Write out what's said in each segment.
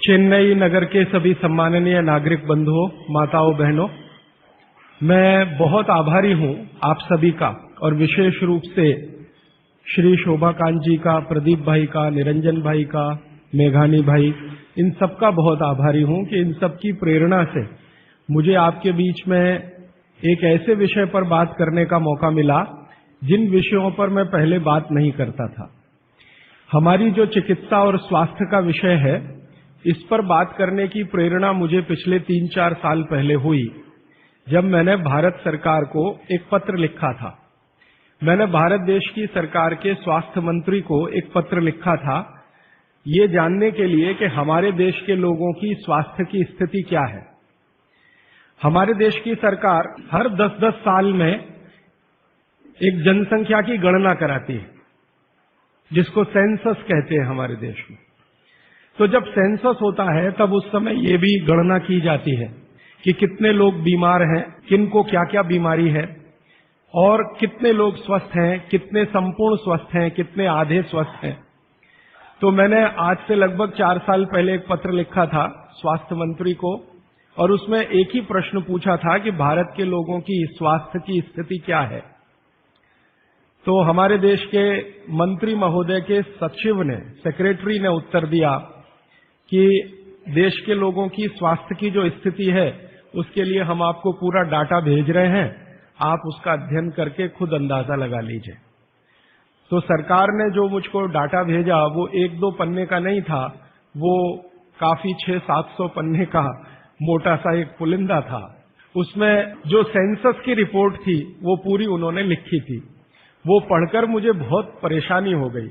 चेन्नई नगर के सभी सम्माननीय नागरिक बंधुओं, माताओं, बहनों, मैं बहुत आभारी हूं आप सभी का और विशेष रूप से श्री शोभाकांत जी का, प्रदीप भाई का, निरंजन भाई का, मेघानी भाई, इन सबका बहुत आभारी हूं कि इन सबकी प्रेरणा से मुझे आपके बीच में एक ऐसे विषय पर बात करने का मौका मिला जिन विषयों पर मैं पहले बात नहीं करता था। हमारी जो चिकित्सा और स्वास्थ्य का विषय है, इस पर बात करने की प्रेरणा मुझे पिछले 3-4 साल पहले हुई जब मैंने भारत सरकार को एक पत्र लिखा था। मैंने भारत देश की सरकार के स्वास्थ्य मंत्री को एक पत्र लिखा था ये जानने के लिए कि हमारे देश के लोगों की स्वास्थ्य की स्थिति क्या है। हमारे देश की सरकार हर 10-10 साल में एक जनसंख्या की गणना कराती है, जिसको सेंसस कहते हैं हमारे देश में। तो जब सेंसस होता है तब उस समय ये भी गणना की जाती है कि कितने लोग बीमार हैं, किनको क्या क्या बीमारी है और कितने लोग स्वस्थ हैं, कितने संपूर्ण स्वस्थ हैं, कितने आधे स्वस्थ हैं। तो मैंने आज से लगभग 4 साल पहले एक पत्र लिखा था स्वास्थ्य मंत्री को और उसमें एक ही प्रश्न पूछा था कि भारत के लोगों की स्वास्थ्य की स्थिति क्या है। तो हमारे देश के मंत्री महोदय के सचिव ने, सेक्रेटरी ने उत्तर दिया कि देश के लोगों की स्वास्थ्य की जो स्थिति है उसके लिए हम आपको पूरा डाटा भेज रहे हैं, आप उसका अध्ययन करके खुद अंदाजा लगा लीजिए। तो सरकार ने जो मुझको डाटा भेजा वो 1-2 पन्ने का नहीं था, वो काफी 600-700 पन्ने का मोटा सा एक पुलिंदा था। उसमें जो सेंसस की रिपोर्ट थी वो पूरी उन्होंने लिखी थी। वो पढ़कर मुझे बहुत परेशानी हो गई।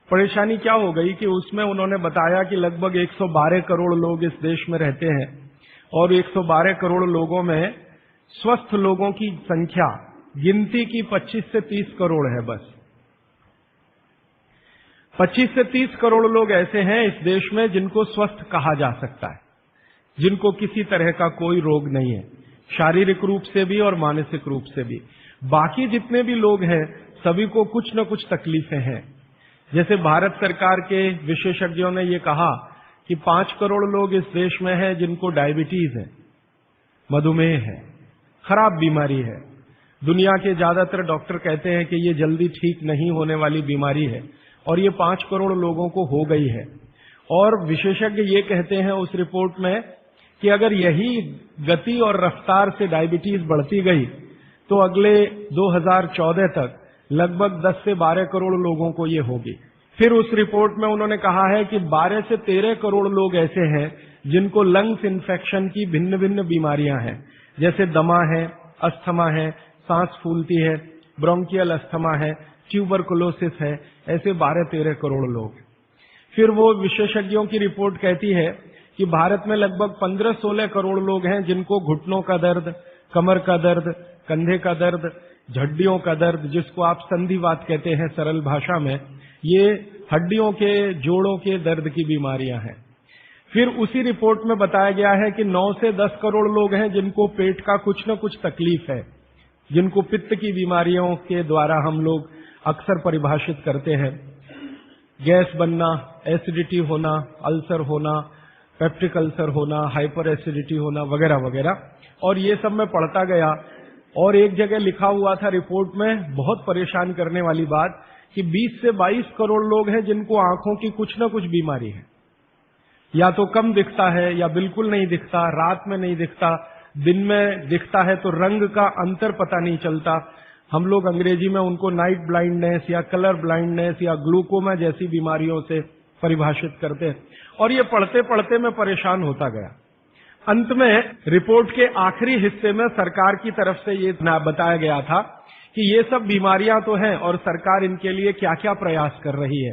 परेशानी क्या हो गई कि उसमें उन्होंने बताया कि लगभग 112 करोड़ लोग इस देश में रहते हैं और 112 करोड़ लोगों में स्वस्थ लोगों की संख्या गिनती की 25 से 30 करोड़ है। बस 25 से 30 करोड़ लोग ऐसे हैं इस देश में जिनको स्वस्थ कहा जा सकता है, जिनको किसी तरह का कोई रोग नहीं है, शारीरिक रूप से भी और मानसिक रूप से भी। बाकी जितने भी लोग हैं सभी को कुछ न कुछ तकलीफें हैं। जैसे भारत सरकार के विशेषज्ञों ने ये कहा कि 5 करोड़ लोग इस देश में हैं जिनको डायबिटीज है, मधुमेह है, खराब बीमारी है। दुनिया के ज्यादातर डॉक्टर कहते हैं कि ये जल्दी ठीक नहीं होने वाली बीमारी है और ये 5 करोड़ लोगों को हो गई है। और विशेषज्ञ ये कहते हैं उस रिपोर्ट में कि अगर यही गति और रफ्तार से डायबिटीज बढ़ती गई तो अगले 2014 तक लगभग 10 से 12 करोड़ लोगों को ये होगी। फिर उस रिपोर्ट में उन्होंने कहा है कि 12 से 13 करोड़ लोग ऐसे हैं जिनको लंग्स इन्फेक्शन की भिन्न भिन्न बीमारियां हैं, जैसे दमा है, अस्थमा है, सांस फूलती है, ब्रोंकियल अस्थमा है, ट्यूबरकुलोसिस है, ऐसे 12-13 करोड़ लोग। फिर वो विशेषज्ञों की रिपोर्ट कहती है कि भारत में लगभग 15-16 करोड़ लोग हैं जिनको घुटनों का दर्द, कमर का दर्द, कंधे का दर्द, हड्डियों का दर्द, जिसको आप संधिवात कहते हैं सरल भाषा में, ये हड्डियों के, जोड़ों के दर्द की बीमारियां हैं। फिर उसी रिपोर्ट में बताया गया है कि 9 से 10 करोड़ लोग हैं जिनको पेट का कुछ न कुछ तकलीफ है, जिनको पित्त की बीमारियों के द्वारा हम लोग अक्सर परिभाषित करते हैं। गैस बनना, एसिडिटी होना, अल्सर होना, पेप्टिक अल्सर होना, हाइपर एसिडिटी होना, वगैरह वगैरह। और ये सब मैं पढ़ता गया और एक जगह लिखा हुआ था रिपोर्ट में, बहुत परेशान करने वाली बात, कि 20 से 22 करोड़ लोग हैं जिनको आंखों की कुछ न कुछ बीमारी है। या तो कम दिखता है या बिल्कुल नहीं दिखता, रात में नहीं दिखता, दिन में दिखता है तो रंग का अंतर पता नहीं चलता। हम लोग अंग्रेजी में उनको नाइट ब्लाइंडनेस या कलर ब्लाइंडनेस या ग्लूकोमा जैसी बीमारियों से परिभाषित करते हैं। और ये पढ़ते पढ़ते मैं परेशान होता गया। अंत में रिपोर्ट के आखिरी हिस्से में सरकार की तरफ से ये बताया गया था कि ये सब बीमारियां तो हैं और सरकार इनके लिए क्या क्या प्रयास कर रही है।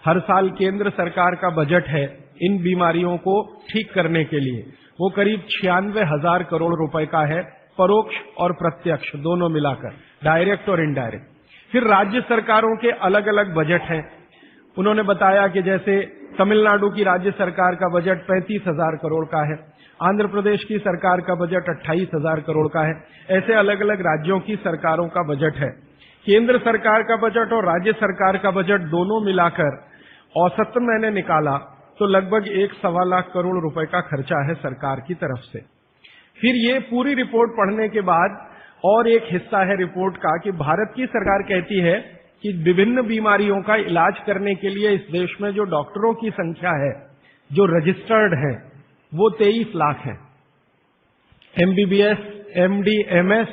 हर साल केंद्र सरकार का बजट है इन बीमारियों को ठीक करने के लिए, वो करीब 96,000 करोड़ रुपए का है, परोक्ष और प्रत्यक्ष दोनों मिलाकर, डायरेक्ट और इनडायरेक्ट। फिर राज्य सरकारों के अलग अलग बजट हैं। उन्होंने बताया कि जैसे तमिलनाडु की राज्य सरकार का बजट 35,000 करोड़ का है, आंध्र प्रदेश की सरकार का बजट 28,000 करोड़ का है। ऐसे अलग अलग राज्यों की सरकारों का बजट है। केंद्र सरकार का बजट और राज्य सरकार का बजट दोनों मिलाकर औसतन मैंने निकाला तो लगभग 1-1.25 लाख करोड़ रुपए का खर्चा है सरकार की तरफ से। फिर ये पूरी रिपोर्ट पढ़ने के बाद और एक हिस्सा है रिपोर्ट का कि भारत की सरकार कहती है कि विभिन्न बीमारियों का इलाज करने के लिए इस देश में जो डॉक्टरों की संख्या है, जो रजिस्टर्ड है, वो 23 लाख है। MBBS, MD, MS,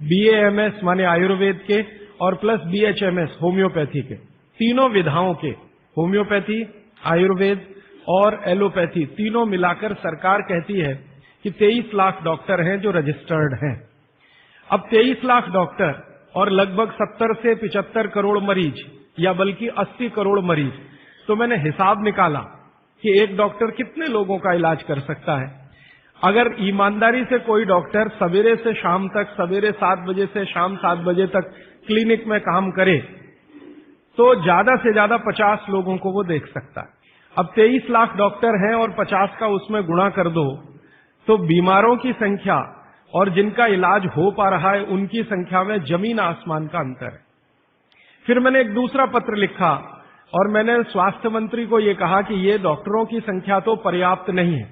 BAMS माने आयुर्वेद के और प्लस BHMS होम्योपैथी के, तीनों विधाओं के, होम्योपैथी, आयुर्वेद और एलोपैथी तीनों मिलाकर सरकार कहती है कि 23 लाख डॉक्टर हैं जो रजिस्टर्ड हैं। अब 23 लाख डॉक्टर और लगभग 70 से 75 करोड़ मरीज या बल्कि 80 करोड़ मरीज, तो मैंने हिसाब निकाला कि एक डॉक्टर कितने लोगों का इलाज कर सकता है। अगर ईमानदारी से कोई डॉक्टर सवेरे से शाम तक, सवेरे 7 बजे से शाम 7 बजे तक क्लिनिक में काम करे तो ज्यादा से ज्यादा 50 लोगों को वो देख सकता है। अब 23 लाख डॉक्टर हैं और 50 का उसमें गुणा कर दो तो बीमारों की संख्या और जिनका इलाज हो पा रहा है उनकी संख्या में जमीन आसमान का अंतर है। फिर मैंने एक दूसरा पत्र लिखा और मैंने स्वास्थ्य मंत्री को ये कहा कि ये डॉक्टरों की संख्या तो पर्याप्त नहीं है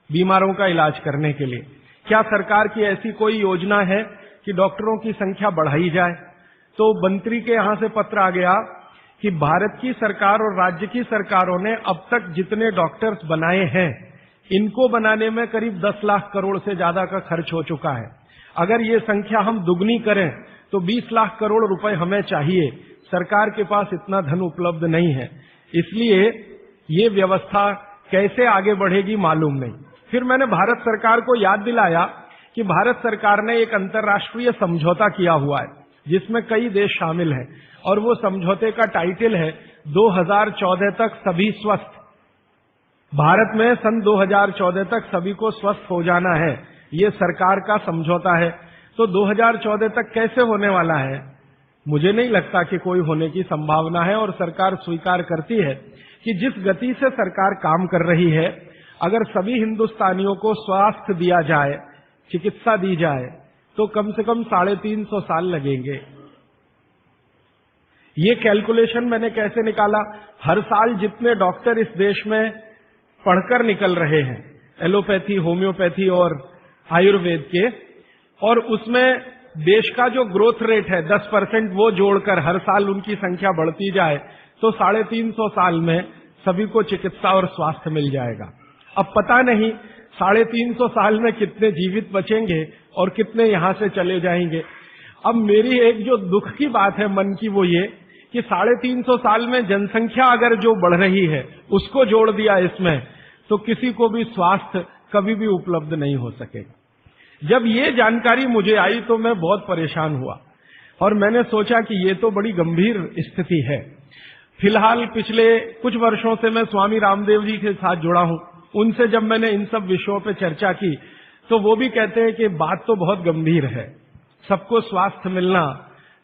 बीमारों का इलाज करने के लिए। क्या सरकार की ऐसी कोई योजना है कि डॉक्टरों की संख्या बढ़ाई जाए? तो मंत्री के यहां से पत्र आ गया कि भारत की सरकार और राज्य की सरकारों ने अब तक जितने डॉक्टर्स बनाए हैं, इनको बनाने में करीब 10 लाख करोड़ से ज्यादा का खर्च हो चुका है। अगर ये संख्या हम दुगनी करें तो 20 लाख करोड़ रुपए हमें चाहिए। सरकार के पास इतना धन उपलब्ध नहीं है, इसलिए ये व्यवस्था कैसे आगे बढ़ेगी मालूम नहीं। फिर मैंने भारत सरकार को याद दिलाया कि भारत सरकार ने एक अंतर्राष्ट्रीय समझौता किया हुआ है जिसमें कई देश शामिल हैं और वो समझौते का टाइटल है 2014 तक सभी स्वस्थ। भारत में सन 2014 तक सभी को स्वस्थ हो जाना है, ये सरकार का समझौता है। तो 2014 तक कैसे होने वाला है? मुझे नहीं लगता कि कोई होने की संभावना है और सरकार स्वीकार करती है कि जिस गति से सरकार काम कर रही है, अगर सभी हिंदुस्तानियों को स्वास्थ्य दिया जाए, चिकित्सा दी जाए, तो कम से कम 350 साल लगेंगे। ये कैलकुलेशन मैंने कैसे निकाला? हर साल जितने डॉक्टर इस देश में पढ़कर निकल रहे हैं, एलोपैथी, होम्योपैथी और आयुर्वेद के, और उसमें देश का जो ग्रोथ रेट है 10%, वो जोड़कर हर साल उनकी संख्या बढ़ती जाए तो 350 साल में सभी को चिकित्सा और स्वास्थ्य मिल जाएगा। अब पता नहीं 350 साल में कितने जीवित बचेंगे और कितने यहां से चले जाएंगे। अब मेरी एक जो दुख की बात है मन की, वो ये कि 350 साल में जनसंख्या अगर जो बढ़ रही है उसको जोड़ दिया इसमें, तो किसी को भी स्वास्थ्य कभी भी उपलब्ध नहीं हो सकेगा। जब ये जानकारी मुझे आई तो मैं बहुत परेशान हुआ और मैंने सोचा कि ये तो बड़ी गंभीर स्थिति है। फिलहाल पिछले कुछ वर्षों से मैं स्वामी रामदेव जी के साथ जुड़ा हूं। उनसे जब मैंने इन सब विषयों पर चर्चा की तो वो भी कहते हैं कि बात तो बहुत गंभीर है। सबको स्वास्थ्य मिलना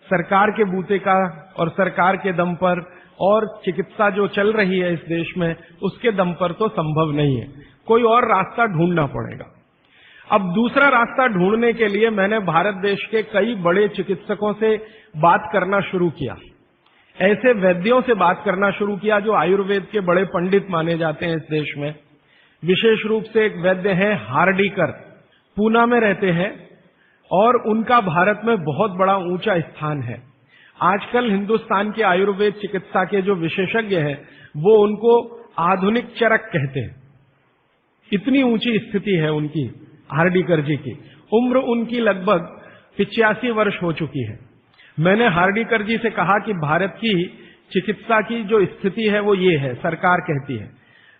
सरकार के बूते का और सरकार के दम पर और चिकित्सा जो चल रही है इस देश में उसके दम पर तो संभव नहीं है, कोई और रास्ता ढूंढना पड़ेगा। अब दूसरा रास्ता ढूंढने के लिए मैंने भारत देश के कई बड़े चिकित्सकों से बात करना शुरू किया, ऐसे वैद्यों से बात करना शुरू किया जो आयुर्वेद के बड़े पंडित माने जाते हैं इस देश में। विशेष रूप से एक वैद्य हैं हार्डीकर, पूना में रहते हैं और उनका भारत में बहुत बड़ा ऊंचा स्थान है। आजकल हिंदुस्तान के आयुर्वेद चिकित्सा के जो विशेषज्ञ हैं वो उनको आधुनिक चरक कहते हैं, इतनी ऊंची स्थिति है उनकी। हार्डीकर जी की उम्र उनकी लगभग 85 वर्ष हो चुकी है। मैंने हार्डीकर जी से कहा कि भारत की चिकित्सा की जो स्थिति है वो ये है, सरकार कहती है,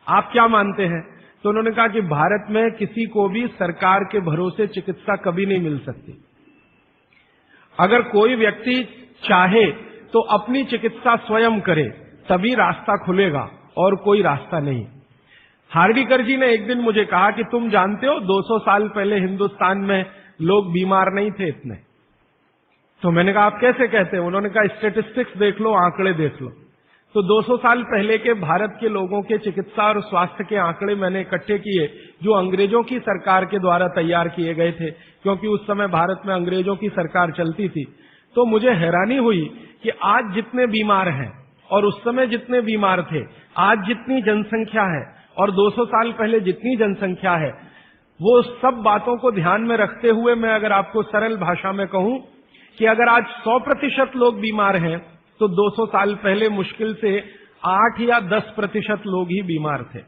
आप क्या मानते हैं? तो उन्होंने कहा कि भारत में किसी को भी सरकार के भरोसे चिकित्सा कभी नहीं मिल सकती। अगर कोई व्यक्ति चाहे तो अपनी चिकित्सा स्वयं करे तभी रास्ता खुलेगा और कोई रास्ता नहीं। हार्डीकर जी ने एक दिन मुझे कहा कि तुम जानते हो 200 साल पहले हिंदुस्तान में लोग बीमार नहीं थे इतने। तो मैंने कहा आप कैसे कहते हैं? उन्होंने कहा स्टेटिस्टिक्स देख लो, आंकड़े देख लो। तो 200 साल पहले के भारत के लोगों के चिकित्सा और स्वास्थ्य के आंकड़े मैंने इकट्ठे किए जो अंग्रेजों की सरकार के द्वारा तैयार किए गए थे, क्योंकि उस समय भारत में अंग्रेजों की सरकार चलती थी। तो मुझे हैरानी हुई कि आज जितने बीमार हैं और उस समय जितने बीमार थे, आज जितनी जनसंख्या है और 200 साल पहले जितनी जनसंख्या है, वो सब बातों को ध्यान में रखते हुए मैं अगर आपको सरल भाषा में कहूं कि अगर आज 100% लोग बीमार हैं, तो 200 साल पहले मुश्किल से 8 या 10% लोग ही बीमार थे।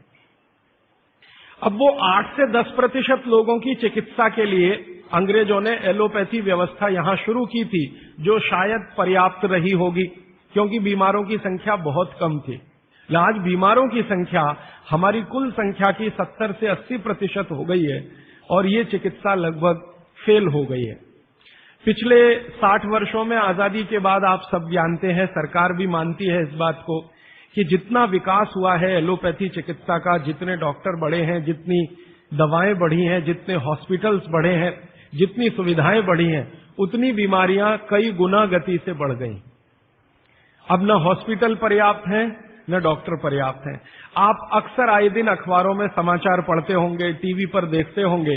अब वो 8 से 10% लोगों की चिकित्सा के लिए अंग्रेजों ने एलोपैथी व्यवस्था यहां शुरू की थी, जो शायद पर्याप्त रही होगी, क्योंकि बीमारों की संख्या बहुत कम थी। आज बीमारों की संख्या हमारी कुल संख्या की 70 से 80% हो गई है, और ये चिकित्सा लगभग फेल हो गई है। पिछले 60 वर्षों में आजादी के बाद आप सब जानते हैं, सरकार भी मानती है इस बात को, कि जितना विकास हुआ है एलोपैथी चिकित्सा का, जितने डॉक्टर बढ़े हैं, जितनी दवाएं बढ़ी हैं, जितने हॉस्पिटल्स बढ़े हैं, जितनी सुविधाएं बढ़ी हैं, उतनी बीमारियां कई गुना गति से बढ़ गई। अब न हॉस्पिटल पर्याप्त हैं, न डॉक्टर पर्याप्त हैं। आप अक्सर आए दिन अखबारों में समाचार पढ़ते होंगे, टीवी पर देखते होंगे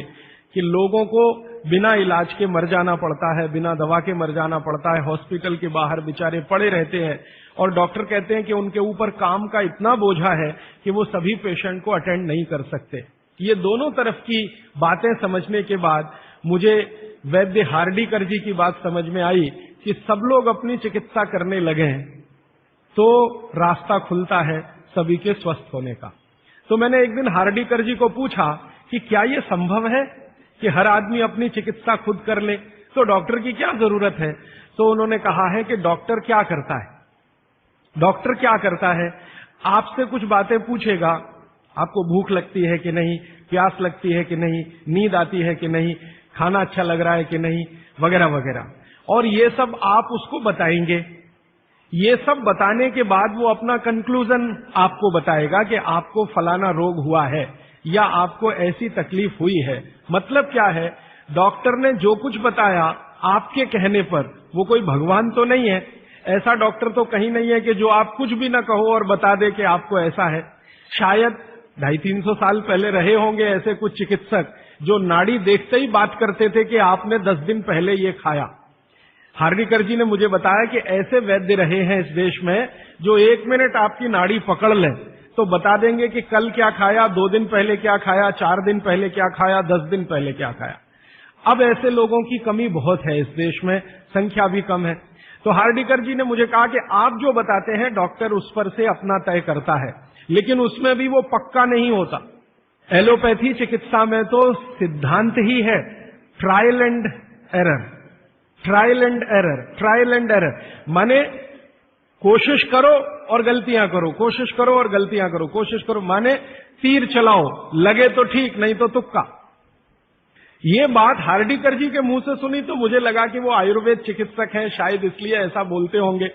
कि लोगों को बिना इलाज के मर जाना पड़ता है, बिना दवा के मर जाना पड़ता है, हॉस्पिटल के बाहर बेचारे पड़े रहते हैं, और डॉक्टर कहते हैं कि उनके ऊपर काम का इतना बोझा है कि वो सभी पेशेंट को अटेंड नहीं कर सकते। ये दोनों तरफ की बातें समझने के बाद मुझे वैद्य हार्डीकर जी की बात समझ में आई कि सब लोग अपनी चिकित्सा करने लगे हैं तो रास्ता खुलता है सभी के स्वस्थ होने का। तो मैंने एक दिन हार्डीकर जी को पूछा कि क्या ये संभव है कि हर आदमी अपनी चिकित्सा खुद कर ले, तो डॉक्टर की क्या जरूरत है? तो उन्होंने कहा है कि डॉक्टर क्या करता है, डॉक्टर क्या करता है, आपसे कुछ बातें पूछेगा, आपको भूख लगती है कि नहीं, प्यास लगती है कि नहीं, नींद आती है कि नहीं, खाना अच्छा लग रहा है कि नहीं, वगैरह वगैरह, और ये सब आप उसको बताएंगे। ये सब बताने के बाद वो अपना कंक्लूजन आपको बताएगा कि आपको फलाना रोग हुआ है या आपको ऐसी तकलीफ हुई है। मतलब क्या है, डॉक्टर ने जो कुछ बताया आपके कहने पर, वो कोई भगवान तो नहीं है, ऐसा डॉक्टर तो कहीं नहीं है कि जो आप कुछ भी ना कहो और बता दे कि आपको ऐसा है। शायद 250-300 साल पहले रहे होंगे ऐसे कुछ चिकित्सक जो नाड़ी देखते ही बात करते थे कि आपने 10 दिन पहले ये खाया। हार्डीकर जी ने मुझे बताया कि ऐसे वैद्य रहे हैं इस देश में जो 1 मिनट आपकी नाड़ी पकड़ लें तो बता देंगे कि कल क्या खाया, 2 दिन पहले क्या खाया, 4 दिन पहले क्या खाया, 10 दिन पहले क्या खाया। अब ऐसे लोगों की कमी बहुत है इस देश में, संख्या भी कम है। तो हार्डीकर जी ने मुझे कहा कि आप जो बताते हैं डॉक्टर उस पर से अपना तय करता है, लेकिन उसमें भी वो पक्का नहीं होता। एलोपैथी चिकित्सा में तो सिद्धांत ही है trial and error, trial and error, trial and error, माने कोशिश करो और गलतियां करो, कोशिश करो और गलतियां करो, कोशिश करो, माने तीर चलाओ, लगे तो ठीक, नहीं तो तुक्का। ये बात हार्डीकर जी के मुंह से सुनी तो मुझे लगा कि वो आयुर्वेद चिकित्सक हैं, शायद इसलिए ऐसा बोलते होंगे।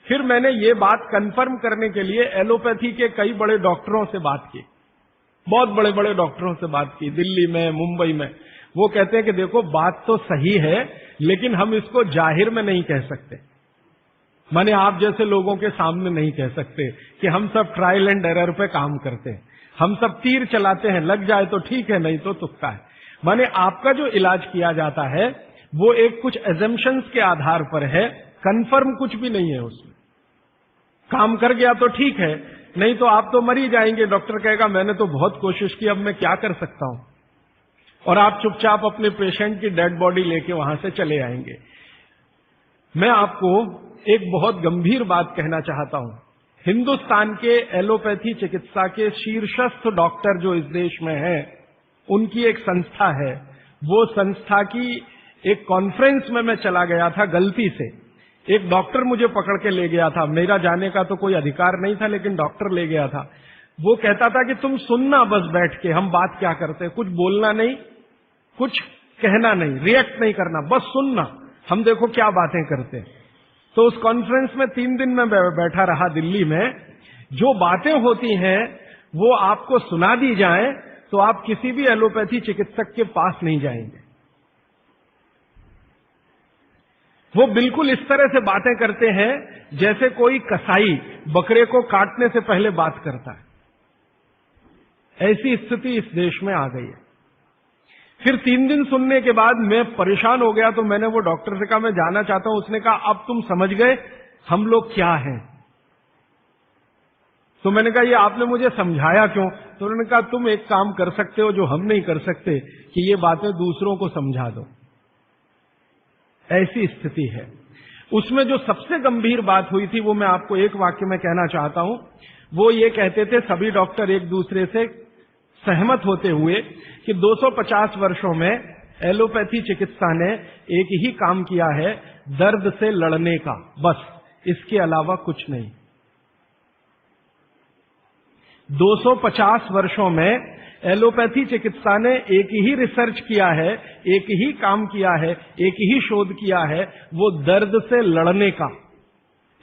फिर मैंने ये बात कंफर्म करने के लिए एलोपैथी के कई बड़े डॉक्टरों से बात की, बहुत बड़े बड़े डॉक्टरों से बात की, दिल्ली में, मुंबई में। वो कहते हैं कि देखो बात तो सही है, लेकिन हम इसको जाहिर में नहीं कह सकते, माने आप जैसे लोगों के सामने नहीं कह सकते कि हम सब ट्रायल एंड एरर पे काम करते हैं, हम सब तीर चलाते हैं, लग जाए तो ठीक है, नहीं तो तुक्का है। माने आपका जो इलाज किया जाता है वो एक कुछ एजम्पशंस के आधार पर है, कंफर्म कुछ भी नहीं है उसमें। काम कर गया तो ठीक है, नहीं तो आप तो मर ही जाएंगे। डॉक्टर कहेगा मैंने तो बहुत कोशिश की, अब मैं क्या कर सकता हूं, और आप चुपचाप अपने पेशेंट की डेड बॉडी लेके वहां से चले आएंगे। मैं आपको एक बहुत गंभीर बात कहना चाहता हूं। हिंदुस्तान के एलोपैथी चिकित्सा के शीर्षस्थ डॉक्टर जो इस देश में हैं, उनकी एक संस्था है। वो संस्था की एक कॉन्फ्रेंस में मैं चला गया था गलती से, एक डॉक्टर मुझे पकड़ के ले गया था, मेरा जाने का तो कोई अधिकार नहीं था, लेकिन डॉक्टर ले गया था। वो कहता था कि तुम सुनना बस बैठ के, हम बात क्या करते हैं, कुछ बोलना नहीं, कुछ कहना नहीं, रिएक्ट नहीं करना, बस सुनना, हम देखो क्या बातें करते हैं। तो उस कॉन्फ्रेंस में 3 दिन में बैठा रहा दिल्ली में। जो बातें होती हैं वो आपको सुना दी जाए तो आप किसी भी एलोपैथी चिकित्सक के पास नहीं जाएंगे। वो बिल्कुल इस तरह से बातें करते हैं जैसे कोई कसाई बकरे को काटने से पहले बात करता है। ऐसी स्थिति इस देश में आ गई है। फिर 3 दिन सुनने के बाद मैं परेशान हो गया, तो मैंने वो डॉक्टर से कहा मैं जाना चाहता हूं। उसने कहा अब तुम समझ गए हम लोग क्या हैं। तो मैंने कहा ये आपने मुझे समझाया क्यों? तो उन्होंने कहा तुम एक काम कर सकते हो जो हम नहीं कर सकते, कि ये बातें दूसरों को समझा दो। ऐसी स्थिति है। उसमें जो सबसे गंभीर बात हुई थी वो मैं आपको एक वाक्य में कहना चाहता हूं। वो ये कहते थे, सभी डॉक्टर एक दूसरे से सहमत होते हुए, कि 250 वर्षों में एलोपैथी चिकित्सा ने एक ही काम किया है, दर्द से लड़ने का, बस, इसके अलावा कुछ नहीं। 250 वर्षों में एलोपैथी चिकित्सा ने एक ही रिसर्च किया है, एक ही काम किया है, एक ही शोध किया है, वो दर्द से लड़ने का,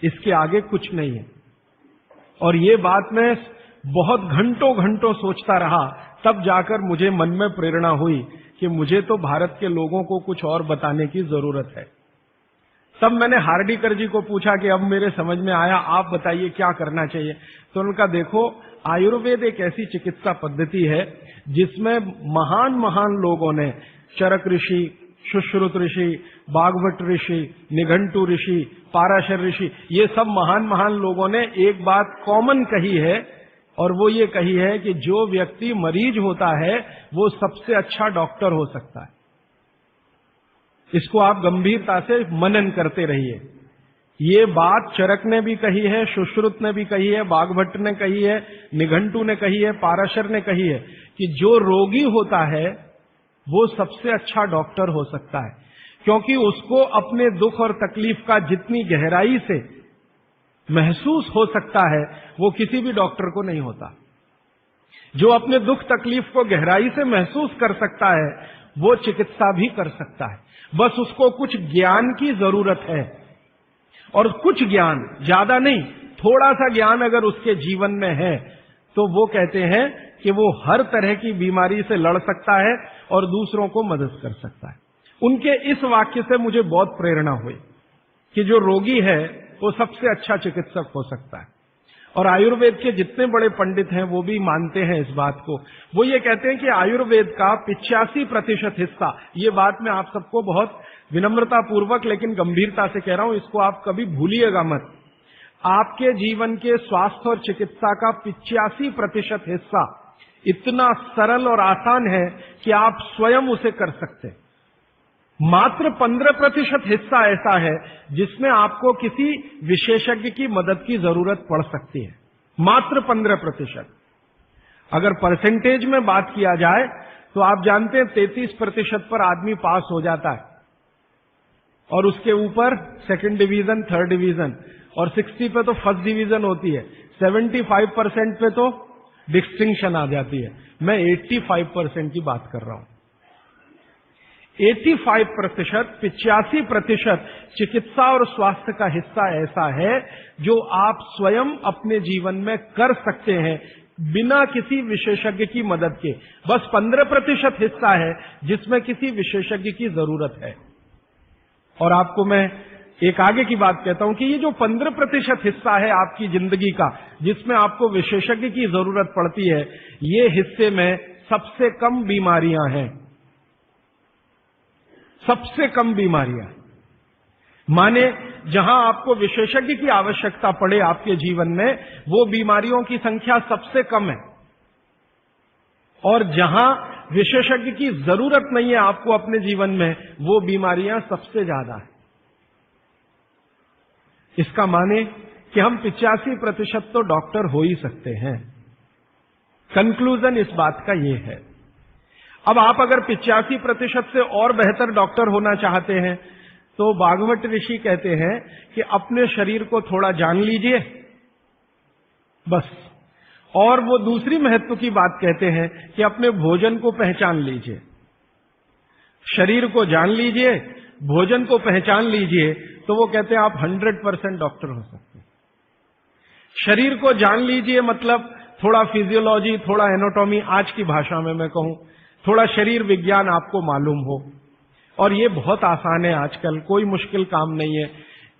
इसके आगे कुछ नहीं है। और ये बात मैं बहुत घंटों घंटों सोचता रहा, तब जाकर मुझे मन में प्रेरणा हुई कि मुझे तो भारत के लोगों को कुछ और बताने की जरूरत है। तब मैंने हार्डीकर जी को पूछा कि अब मेरे समझ में आया, आप बताइए क्या करना चाहिए। तो उनका, देखो, आयुर्वेद एक ऐसी चिकित्सा पद्धति है जिसमें महान महान लोगों ने, चरक ऋषि, सुश्रुत ऋषि, बागभट्ट ऋषि, निघंटु ऋषि, पाराशर ऋषि, ये सब महान महान लोगों ने एक बात कॉमन कही है, और वो ये कही है कि जो व्यक्ति मरीज होता है वो सबसे अच्छा डॉक्टर हो सकता है। इसको आप गंभीरता से मनन करते रहिए। ये बात चरक ने भी कही है, सुश्रुत ने भी कही है, बागभट्ट ने कही है, निघंटु ने कही है, पाराशर ने कही है, कि जो रोगी होता है वो सबसे अच्छा डॉक्टर हो सकता है, क्योंकि उसको अपने दुख और तकलीफ का जितनी गहराई से महसूस हो सकता है वो किसी भी डॉक्टर को नहीं होता। जो अपने दुख तकलीफ को गहराई से महसूस कर सकता है वो चिकित्सा भी कर सकता है, बस उसको कुछ ज्ञान की जरूरत है। और कुछ ज्ञान, ज्यादा नहीं, थोड़ा सा ज्ञान अगर उसके जीवन में है तो वो कहते हैं कि वो हर तरह की बीमारी से लड़ सकता है और दूसरों को मदद कर सकता है। उनके इस वाक्य से मुझे बहुत प्रेरणा हुई कि जो रोगी है वो सबसे अच्छा चिकित्सक हो सकता है। और आयुर्वेद के जितने बड़े पंडित हैं वो भी मानते हैं इस बात को। वो ये कहते हैं कि आयुर्वेद का 85% हिस्सा, ये बात मैं आप सबको बहुत विनम्रता पूर्वक लेकिन गंभीरता से कह रहा हूं, इसको आप कभी भूलिएगा मत, आपके जीवन के स्वास्थ्य और चिकित्सा का 85% हिस्सा इतना सरल और आसान है कि आप स्वयं उसे कर सकते हैं। मात्र 15% हिस्सा ऐसा है जिसमें आपको किसी विशेषज्ञ की मदद की जरूरत पड़ सकती है, मात्र 15%। अगर परसेंटेज में बात किया जाए तो आप जानते हैं 33% पर आदमी पास हो जाता है, और उसके ऊपर सेकंड डिवीजन, थर्ड डिवीजन, और 60 पे तो फर्स्ट डिवीजन होती है, 75% पे तो डिस्टिंक्शन आ जाती है। मैं 85% की बात कर रहा हूं। 85%, 85% चिकित्सा और स्वास्थ्य का हिस्सा ऐसा है जो आप स्वयं अपने जीवन में कर सकते हैं बिना किसी विशेषज्ञ की मदद के। बस 15% हिस्सा है जिसमें किसी विशेषज्ञ की जरूरत है। और आपको मैं एक आगे की बात कहता हूं कि ये जो 15% हिस्सा है आपकी जिंदगी का जिसमें आपको विशेषज्ञ की जरूरत पड़ती है, ये हिस्से में सबसे कम बीमारियां हैं, सबसे कम बीमारियां। माने जहां आपको विशेषज्ञ की आवश्यकता पड़े आपके जीवन में, वो बीमारियों की संख्या सबसे कम है, और जहां विशेषज्ञ की जरूरत नहीं है आपको अपने जीवन में, वो बीमारियां सबसे ज्यादा है। इसका माने कि हम 85% तो डॉक्टर हो ही सकते हैं। कंक्लूजन इस बात का ये है। अब आप अगर 85% से और बेहतर डॉक्टर होना चाहते हैं तो बागभट्ट ऋषि कहते हैं कि अपने शरीर को थोड़ा जान लीजिए, बस। और वो दूसरी महत्व की बात कहते हैं कि अपने भोजन को पहचान लीजिए। शरीर को जान लीजिए, भोजन को पहचान लीजिए, तो वो कहते हैं आप 100% डॉक्टर हो सकते हैं। शरीर को जान लीजिए मतलब थोड़ा फिजियोलॉजी, थोड़ा एनाटॉमी, आज की भाषा में मैं कहूं थोड़ा शरीर विज्ञान आपको मालूम हो, और ये बहुत आसान है आजकल, कोई मुश्किल काम नहीं है।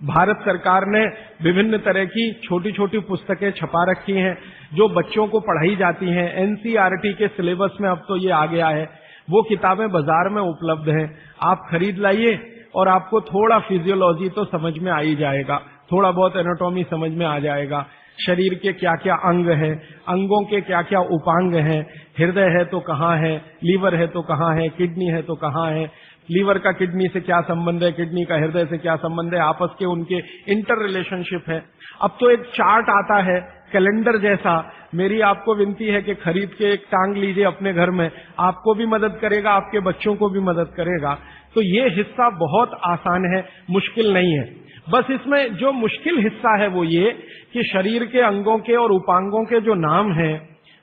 भारत सरकार ने विभिन्न तरह की छोटी छोटी पुस्तकें छपा रखी हैं जो बच्चों को पढ़ाई जाती हैं। एनसीईआरटी के सिलेबस में अब तो ये आ गया है। वो किताबें बाजार में उपलब्ध हैं, आप खरीद लाइए और आपको थोड़ा फिजियोलॉजी तो समझ में आ ही जाएगा, थोड़ा बहुत एनाटॉमी समझ में आ जाएगा, शरीर के क्या क्या अंग हैं, अंगों के क्या क्या उपांग हैं, हृदय है तो कहाँ है, लीवर है तो कहाँ है, किडनी है तो कहाँ है, लीवर का किडनी से क्या संबंध है, किडनी का हृदय से क्या संबंध है, आपस के उनके इंटर रिलेशनशिप है। अब तो एक चार्ट आता है कैलेंडर जैसा, मेरी आपको विनती है कि खरीद के एक टांग लीजिए अपने घर में, आपको भी मदद करेगा, आपके बच्चों को भी मदद करेगा। तो ये हिस्सा बहुत आसान है, मुश्किल नहीं है। बस इसमें जो मुश्किल हिस्सा है वो ये कि शरीर के अंगों के और उपांगों के जो नाम हैं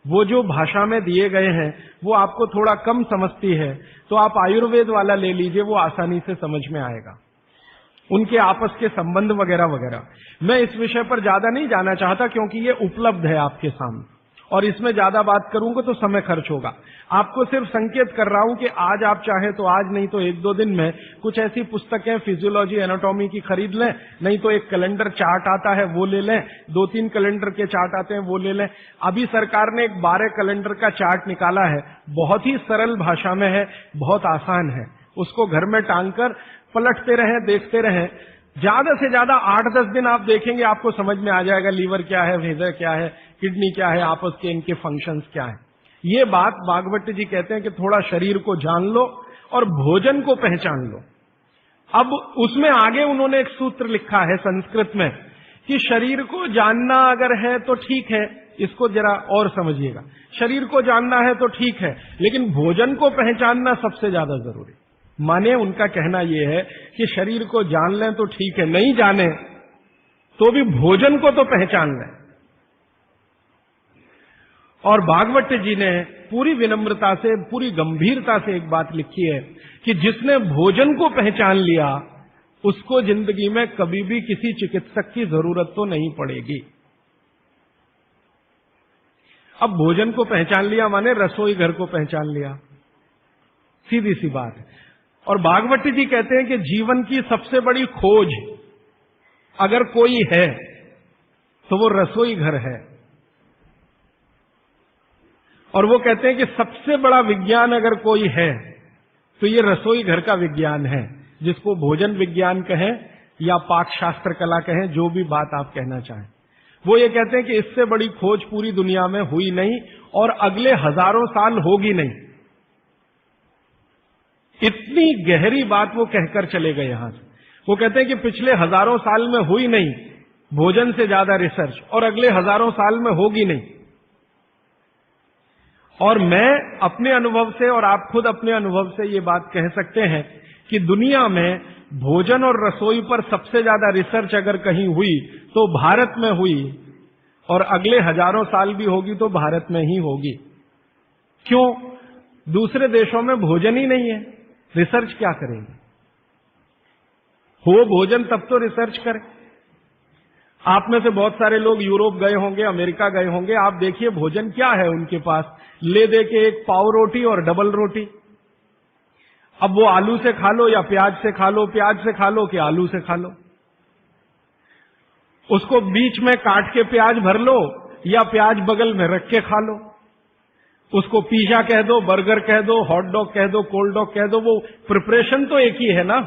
वो जो भाषा में दिए गए हैं वो आपको थोड़ा कम समझती है, तो आप आयुर्वेद वाला ले लीजिए, वो आसानी से समझ में आएगा, उनके आपस के संबंध वगैरह वगैरह। मैं इस विषय पर ज्यादा नहीं जाना चाहता क्योंकि ये उपलब्ध है आपके सामने, और इसमें ज्यादा बात करूंगा तो समय खर्च होगा। आपको सिर्फ संकेत कर रहा हूं कि आज आप चाहें तो आज, नहीं तो एक दो दिन में कुछ ऐसी पुस्तकें फिजियोलॉजी एनाटॉमी की खरीद लें, नहीं तो एक कैलेंडर चार्ट आता है वो ले लें, 2-3 कैलेंडर के चार्ट आते हैं वो ले लें। अभी सरकार ने एक 12 कैलेंडर का चार्ट निकाला है, बहुत ही सरल भाषा में है, बहुत आसान है, उसको घर में टांग कर पलटते रहें, देखते रहें। ज्यादा से ज्यादा 8-10 दिन आप देखेंगे, आपको समझ में आ जाएगा लीवर क्या है, हृदय क्या है, किडनी क्या है, आपस के इनके फंक्शंस क्या है। ये बात भागवत जी कहते हैं कि थोड़ा शरीर को जान लो और भोजन को पहचान लो। अब उसमें आगे उन्होंने एक सूत्र लिखा है संस्कृत में कि शरीर को जानना अगर है तो ठीक है, इसको जरा और समझिएगा, शरीर को जानना है तो ठीक है, लेकिन भोजन को पहचानना सबसे ज्यादा जरूरी। माने उनका कहना यह है कि शरीर को जान लें तो ठीक है, नहीं जाने तो भी भोजन को तो पहचान लें। और भागवत जी ने पूरी विनम्रता से, पूरी गंभीरता से एक बात लिखी है कि जिसने भोजन को पहचान लिया उसको जिंदगी में कभी भी किसी चिकित्सक की जरूरत तो नहीं पड़ेगी। अब भोजन को पहचान लिया माने रसोई घर को पहचान लिया, सीधी सी बात है। और भागवत जी कहते हैं कि जीवन की सबसे बड़ी खोज अगर कोई है तो वो रसोई घर है। और वो कहते हैं कि सबसे बड़ा विज्ञान अगर कोई है तो ये रसोई घर का विज्ञान है, जिसको भोजन विज्ञान कहें या पाक शास्त्र कला कहें, जो भी बात आप कहना चाहें। वो ये कहते हैं कि इससे बड़ी खोज पूरी दुनिया में हुई नहीं और अगले हजारों साल होगी नहीं। इतनी गहरी बात वो कहकर चले गए यहां से। वो कहते हैं कि पिछले हजारों साल में हुई नहीं भोजन से ज्यादा रिसर्च, और अगले हजारों साल में होगी नहीं। और मैं अपने अनुभव से और आप खुद अपने अनुभव से ये बात कह सकते हैं कि दुनिया में भोजन और रसोई पर सबसे ज्यादा रिसर्च अगर कहीं हुई तो भारत में हुई, और अगले हजारों साल भी होगी तो भारत में ही होगी। क्यों? दूसरे देशों में भोजन ही नहीं है, रिसर्च क्या करेंगे? हो भोजन तब तो रिसर्च करें। आप में से बहुत सारे लोग यूरोप गए होंगे, अमेरिका गए होंगे, आप देखिए भोजन क्या है उनके पास, ले दे के एक पाव रोटी और डबल रोटी। अब वो आलू से खा लो या प्याज से खा लो, प्याज से खा लो कि आलू से खा लो, उसको बीच में काट के प्याज भर लो या प्याज बगल में रख के खा लो, उसको पिज़्ज़ा कह दो, बर्गर कह दो, हॉट डॉग कह दो, कोल्ड डॉग कह दो, वो प्रिपरेशन तो एक ही है ना।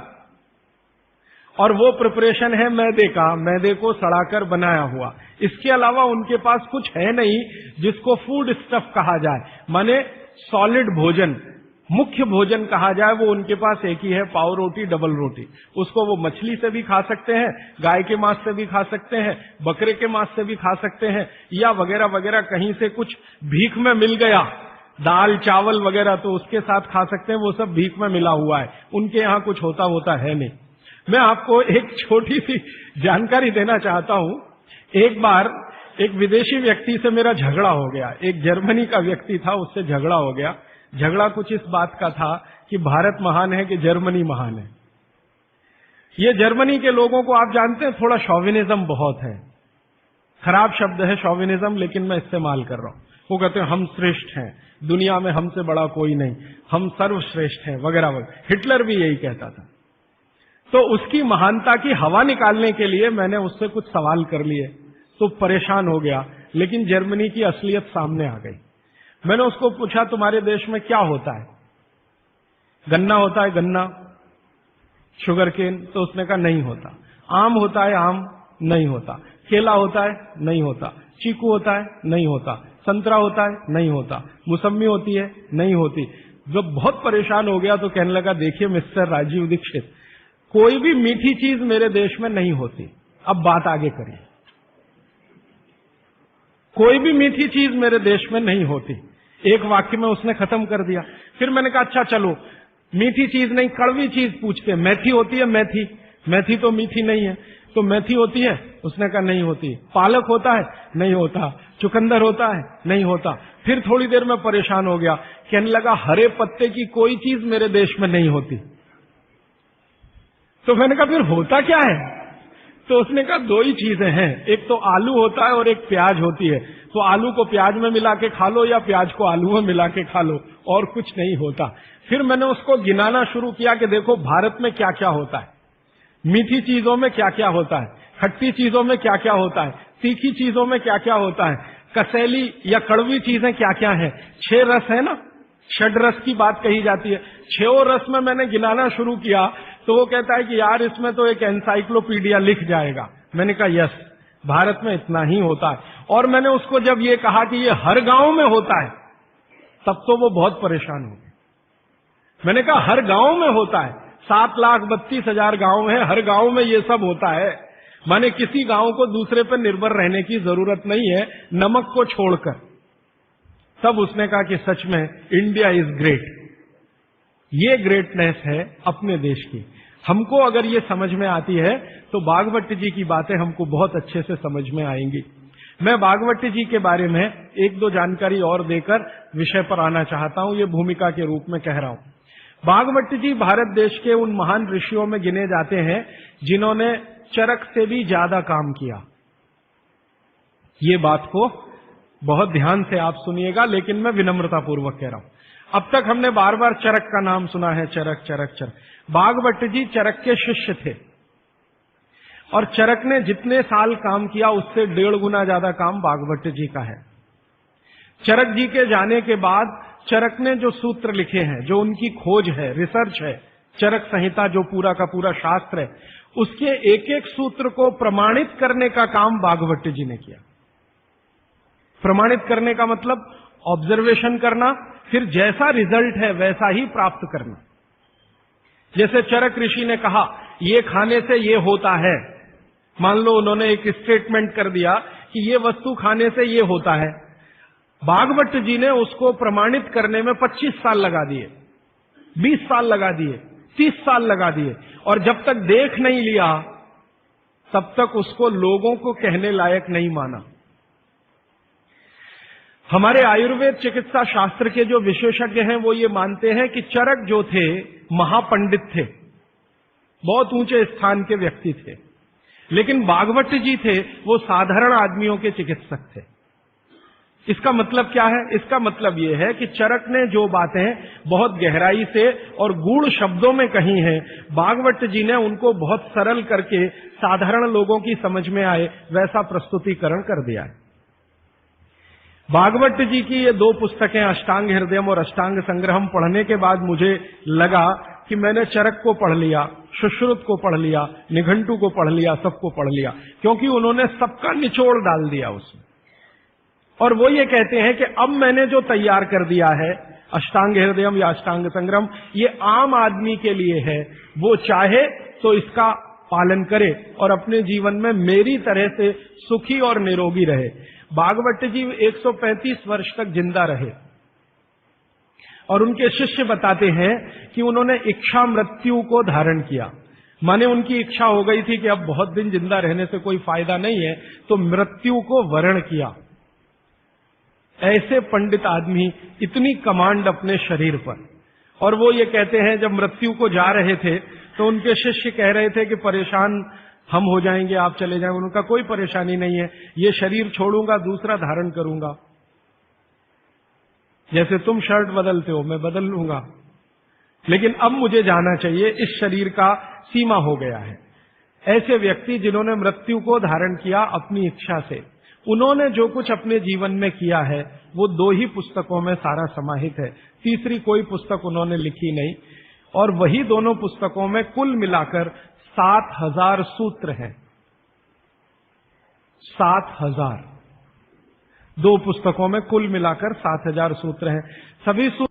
और वो प्रिपरेशन है मैदे का, मैदे को सड़ाकर बनाया हुआ। इसके अलावा उनके पास कुछ है नहीं जिसको फूड स्टफ कहा जाए, माने सॉलिड भोजन, मुख्य भोजन कहा जाए, वो उनके पास एक ही है, पाव रोटी डबल रोटी। उसको वो मछली से भी खा सकते हैं, गाय के मांस से भी खा सकते हैं, बकरे के मांस से भी खा सकते हैं, या वगैरह वगैरह कहीं से कुछ भीख में मिल गया, दाल चावल वगैरह, तो उसके साथ खा सकते हैं, वो सब भीख में मिला हुआ है, उनके यहां कुछ होता है नहीं। मैं आपको एक छोटी सी जानकारी देना चाहता हूं। एक बार एक विदेशी व्यक्ति से मेरा झगड़ा हो गया, एक जर्मनी का व्यक्ति था, उससे झगड़ा हो गया। झगड़ा कुछ इस बात का था कि भारत महान है कि जर्मनी महान है। ये जर्मनी के लोगों को आप जानते हैं, थोड़ा शॉविनिज्म बहुत है, खराब शब्द है शॉविनिज्म, लेकिन मैं इस्तेमाल कर रहा हूं। वो कहते हैं हम श्रेष्ठ हैं, दुनिया में हमसे बड़ा कोई नहीं, हम सर्वश्रेष्ठ हैं वगैरह वगैरह। हिटलर भी यही कहता था। तो उसकी महानता की हवा निकालने के लिए मैंने उससे कुछ सवाल कर लिए, तो परेशान हो गया, लेकिन जर्मनी की असलियत सामने आ गई। मैंने उसको पूछा तुम्हारे देश में क्या होता है? गन्ना होता है, गन्ना, शुगर केन? तो उसने कहा नहीं होता। आम होता है, आम? नहीं होता। केला होता है? नहीं होता। चीकू होता है? नहीं होता। संतरा होता है? नहीं होता। मौसम्मी होती है? नहीं होती। जब बहुत परेशान हो गया तो कहने लगा, देखिए मिस्टर राजीव दीक्षित, कोई भी मीठी चीज मेरे देश में नहीं होती। अब बात आगे करिए। कोई भी मीठी चीज मेरे देश में नहीं होती। एक वाक्य में उसने खत्म कर दिया। फिर मैंने कहा, अच्छा चलो, मीठी चीज नहीं, कड़वी चीज पूछते हैं। मेथी होती है? मेथी? मेथी तो मीठी नहीं है। तो मेथी होती है? उसने कहा नहीं होती। पालक होता है? नहीं होता। चुकंदर होता है? नहीं होता। फिर थोड़ी देर में परेशान हो गया, कहने लगा, हरे पत्ते की कोई चीज मेरे देश में नहीं होती। तो मैंने कहा, फिर होता क्या है? तो उसने कहा, दो ही चीजें हैं, एक तो आलू होता है और एक प्याज होती है। तो आलू को प्याज में मिला के खा लो या प्याज को आलू में मिला के खा लो, और कुछ नहीं होता। फिर मैंने उसको गिनाना शुरू किया कि देखो भारत में क्या क्या होता है, मीठी चीजों में क्या क्या होता है, खट्टी चीजों में क्या क्या होता है, तीखी चीजों में क्या क्या होता है, कसैली या कड़वी चीजें क्या क्या है। 6 रस है ना, षड रस की बात कही जाती है। 6 रस में मैंने गिनाना शुरू किया तो वो कहता है कि यार इसमें तो एक एनसाइक्लोपीडिया लिख जाएगा। मैंने कहा यस, भारत में इतना ही होता है। और मैंने उसको जब ये कहा कि ये हर गांव में होता है, तब तो वो बहुत परेशान हो गया। मैंने कहा हर गांव में होता है, 7,32,000 गांव है, हर गांव में ये सब होता है। माने किसी गांव को दूसरे पर निर्भर रहने की जरूरत नहीं है, नमक को छोड़कर। तब उसने कहा कि सच में इंडिया इज ग्रेट। ये ग्रेटनेस है अपने देश की। हमको अगर ये समझ में आती है तो बागवट जी की बातें हमको बहुत अच्छे से समझ में आएंगी। मैं बागवट जी के बारे में 1-2 जानकारी और देकर विषय पर आना चाहता हूं, ये भूमिका के रूप में कह रहा हूं। बागवट जी भारत देश के उन महान ऋषियों में गिने जाते हैं जिन्होंने चरक से भी ज्यादा काम किया। ये बात को बहुत ध्यान से आप सुनिएगा, लेकिन मैं विनम्रतापूर्वक कह रहा हूं। अब तक हमने बार बार चरक का नाम सुना है, चरक चरक चरक। बागवट जी चरक के शिष्य थे और चरक ने जितने साल काम किया उससे 1.5 गुना ज्यादा काम बागवट जी का है। चरक जी के जाने के बाद चरक ने जो सूत्र लिखे हैं, जो उनकी खोज है, रिसर्च है, चरक संहिता जो पूरा का पूरा शास्त्र है, उसके एक एक सूत्र को प्रमाणित करने का काम बागवट जी ने किया। प्रमाणित करने का मतलब ऑब्जर्वेशन करना, फिर जैसा रिजल्ट है वैसा ही प्राप्त करना। जैसे चरक ऋषि ने कहा ये खाने से ये होता है, मान लो उन्होंने एक स्टेटमेंट कर दिया कि ये वस्तु खाने से ये होता है। बागवट जी ने उसको प्रमाणित करने में 25 साल लगा दिए, 20 साल लगा दिए, 30 साल लगा दिए, और जब तक देख नहीं लिया तब तक उसको लोगों को कहने लायक नहीं माना। हमारे आयुर्वेद चिकित्सा शास्त्र के जो विशेषज्ञ हैं वो ये मानते हैं कि चरक जो थे महापंडित थे, बहुत ऊंचे स्थान के व्यक्ति थे, लेकिन बागवट जी थे वो साधारण आदमियों के चिकित्सक थे। इसका मतलब क्या है? इसका मतलब यह है कि चरक ने जो बातें बहुत गहराई से और गूढ़ शब्दों में कही हैं, बागवट जी ने उनको बहुत सरल करके साधारण लोगों की समझ में आए वैसा प्रस्तुतिकरण कर दिया है। बागवट जी की ये 2 पुस्तकें अष्टांग हृदयम और अष्टांग संग्रहम पढ़ने के बाद मुझे लगा कि मैंने चरक को पढ़ लिया, सुश्रुत को पढ़ लिया, निघंटु को पढ़ लिया, सबको पढ़ लिया, क्योंकि उन्होंने सबका निचोड़ डाल दिया उसमें। और वो ये कहते हैं कि अब मैंने जो तैयार कर दिया है अष्टांग हृदयम या अष्टांग संग्रहम, ये आम आदमी के लिए है। वो चाहे तो इसका पालन करे और अपने जीवन में मेरी तरह से सुखी और निरोगी रहे। बागवट जी 135 वर्ष तक जिंदा रहे और उनके शिष्य बताते हैं कि उन्होंने इच्छा मृत्यु को धारण किया। माने उनकी इच्छा हो गई थी कि अब बहुत दिन जिंदा रहने से कोई फायदा नहीं है, तो मृत्यु को वरण किया। ऐसे पंडित आदमी, इतनी कमांड अपने शरीर पर। और वो ये कहते हैं जब मृत्यु को जा रहे थे तो उनके शिष्य कह रहे थे कि परेशान हम हो जाएंगे, आप चले जाएंगे। उनका कोई परेशानी नहीं है, ये शरीर छोड़ूंगा, दूसरा धारण करूंगा। जैसे तुम शर्ट बदलते हो मैं बदल लूंगा, लेकिन अब मुझे जाना चाहिए, इस शरीर का सीमा हो गया है। ऐसे व्यक्ति जिन्होंने मृत्यु को धारण किया अपनी इच्छा से, उन्होंने जो कुछ अपने जीवन में किया है वो 2 ही पुस्तकों में सारा समाहित है, तीसरी कोई पुस्तक उन्होंने लिखी नहीं। और वही दोनों पुस्तकों में कुल मिलाकर 7,000 सूत्र हैं। 7,000। 2 पुस्तकों में कुल मिलाकर 7,000 सूत्र हैं। सभी सूत्र